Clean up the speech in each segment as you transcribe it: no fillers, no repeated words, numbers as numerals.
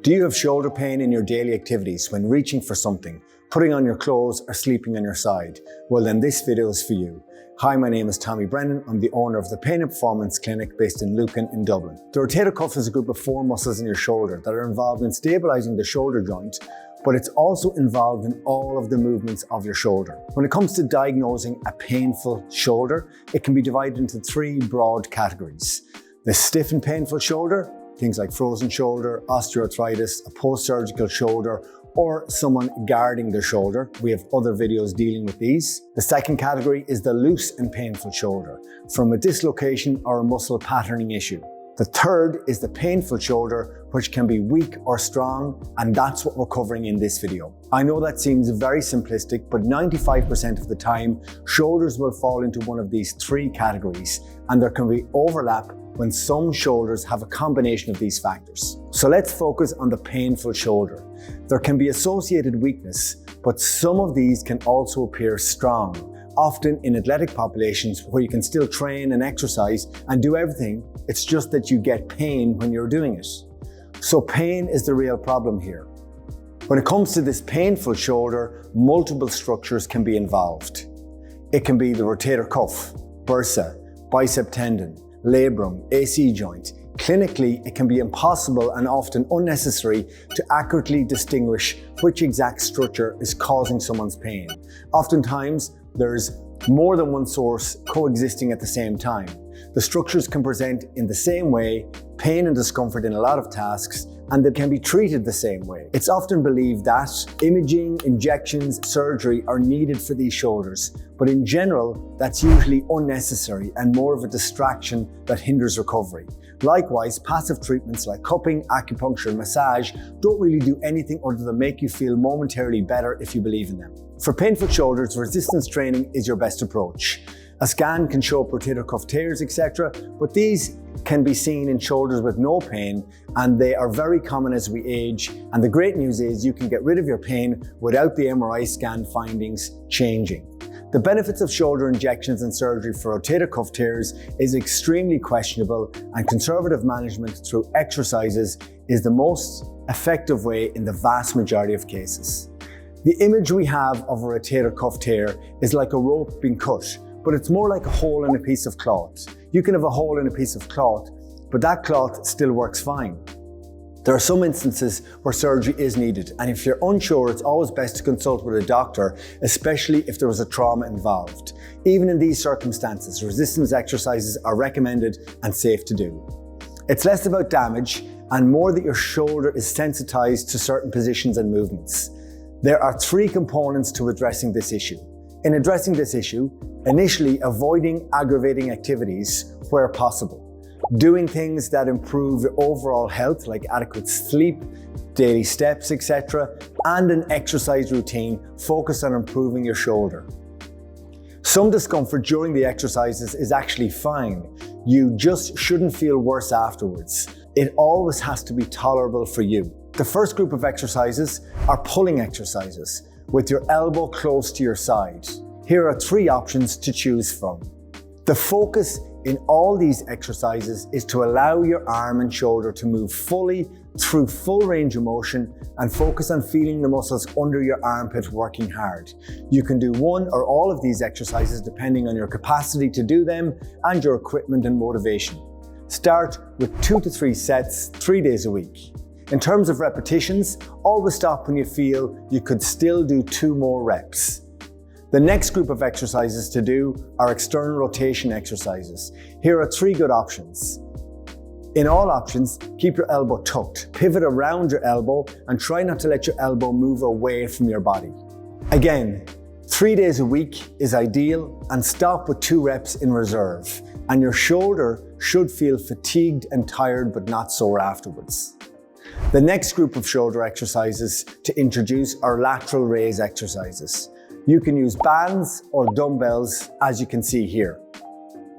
Do you have shoulder pain in your daily activities when reaching for something, putting on your clothes or sleeping on your side? Well then this video is for you. Hi, my name is Tommy Brennan. I'm the owner of the Pain and Performance Clinic based in Lucan in Dublin. The rotator cuff is a group of 4 muscles in your shoulder that are involved in stabilizing the shoulder joint, but it's also involved in all of the movements of your shoulder. When it comes to diagnosing a painful shoulder, it can be divided into 3 broad categories. The stiff and painful shoulder, things like frozen shoulder, osteoarthritis, a post-surgical shoulder, or someone guarding their shoulder. We have other videos dealing with these. The second category is the loose and painful shoulder, from a dislocation or a muscle patterning issue. The third is the painful shoulder, which can be weak or strong, and that's what we're covering in this video. I know that seems very simplistic, but 95% of the time, shoulders will fall into one of these 3 categories, and there can be overlap when some shoulders have a combination of these factors. So let's focus on the painful shoulder. There can be associated weakness, but some of these can also appear strong, often in athletic populations where you can still train and exercise and do everything. It's just that you get pain when you're doing it. So pain is the real problem here. When it comes to this painful shoulder, multiple structures can be involved. It can be the rotator cuff, bursa, bicep tendon, labrum, AC joint. Clinically, it can be impossible and often unnecessary to accurately distinguish which exact structure is causing someone's pain. Oftentimes, there's more than one source coexisting at the same time. The structures can present in the same way, pain and discomfort in a lot of tasks, and they can be treated the same way. It's often believed that imaging, injections, surgery are needed for these shoulders, but in general, that's usually unnecessary and more of a distraction that hinders recovery. Likewise, passive treatments like cupping, acupuncture, and massage don't really do anything other than make you feel momentarily better if you believe in them. For painful shoulders, resistance training is your best approach. A scan can show rotator cuff tears, etc., but these can be seen in shoulders with no pain, and they are very common as we age. And the great news is you can get rid of your pain without the MRI scan findings changing. The benefits of shoulder injections and surgery for rotator cuff tears is extremely questionable, and conservative management through exercises is the most effective way in the vast majority of cases. The image we have of a rotator cuff tear is like a rope being cut, but it's more like a hole in a piece of cloth. You can have a hole in a piece of cloth, but that cloth still works fine. There are some instances where surgery is needed, and if you're unsure, it's always best to consult with a doctor, especially if there was a trauma involved. Even in these circumstances, resistance exercises are recommended and safe to do. It's less about damage and more that your shoulder is sensitized to certain positions and movements. There are 3 components to addressing this issue. In addressing this issue, initially avoiding aggravating activities where possible. Doing things that improve your overall health, like adequate sleep, daily steps, etc., and an exercise routine focused on improving your shoulder. Some discomfort during the exercises is actually fine. You just shouldn't feel worse afterwards. It always has to be tolerable for you. The first group of exercises are pulling exercises, with your elbow close to your side. Here are 3 options to choose from. The focus in all these exercises is to allow your arm and shoulder to move fully through full range of motion and focus on feeling the muscles under your armpit working hard. You can do one or all of these exercises depending on your capacity to do them and your equipment and motivation. Start with 2 to 3 sets, 3 days a week. In terms of repetitions, always stop when you feel you could still do 2 more reps. The next group of exercises to do are external rotation exercises. Here are 3 good options. In all options, keep your elbow tucked, pivot around your elbow, and try not to let your elbow move away from your body. Again, 3 days a week is ideal, and stop with 2 reps in reserve. And your shoulder should feel fatigued and tired but not sore afterwards. The next group of shoulder exercises to introduce are lateral raise exercises. You can use bands or dumbbells, as you can see here.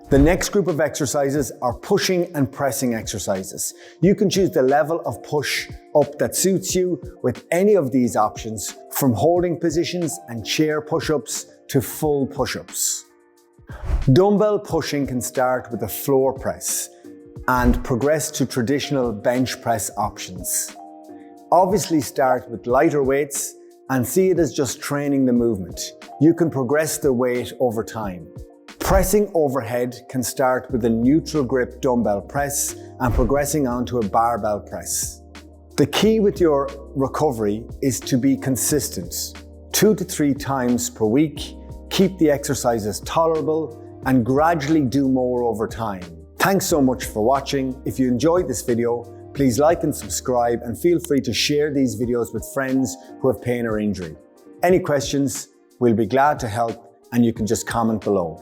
The next group of exercises are pushing and pressing exercises. You can choose the level of push up that suits you with any of these options, from holding positions and chair push-ups to full push-ups. Dumbbell pushing can start with a floor press and progress to traditional bench press options. Obviously start with lighter weights and see it as just training the movement. You can progress the weight over time. Pressing overhead can start with a neutral grip dumbbell press and progressing onto a barbell press. The key with your recovery is to be consistent. 2 to 3 times per week, keep the exercises tolerable, and gradually do more over time. Thanks so much for watching. If you enjoyed this video, please like and subscribe, and feel free to share these videos with friends who have pain or injury. Any questions, we'll be glad to help, and you can just comment below.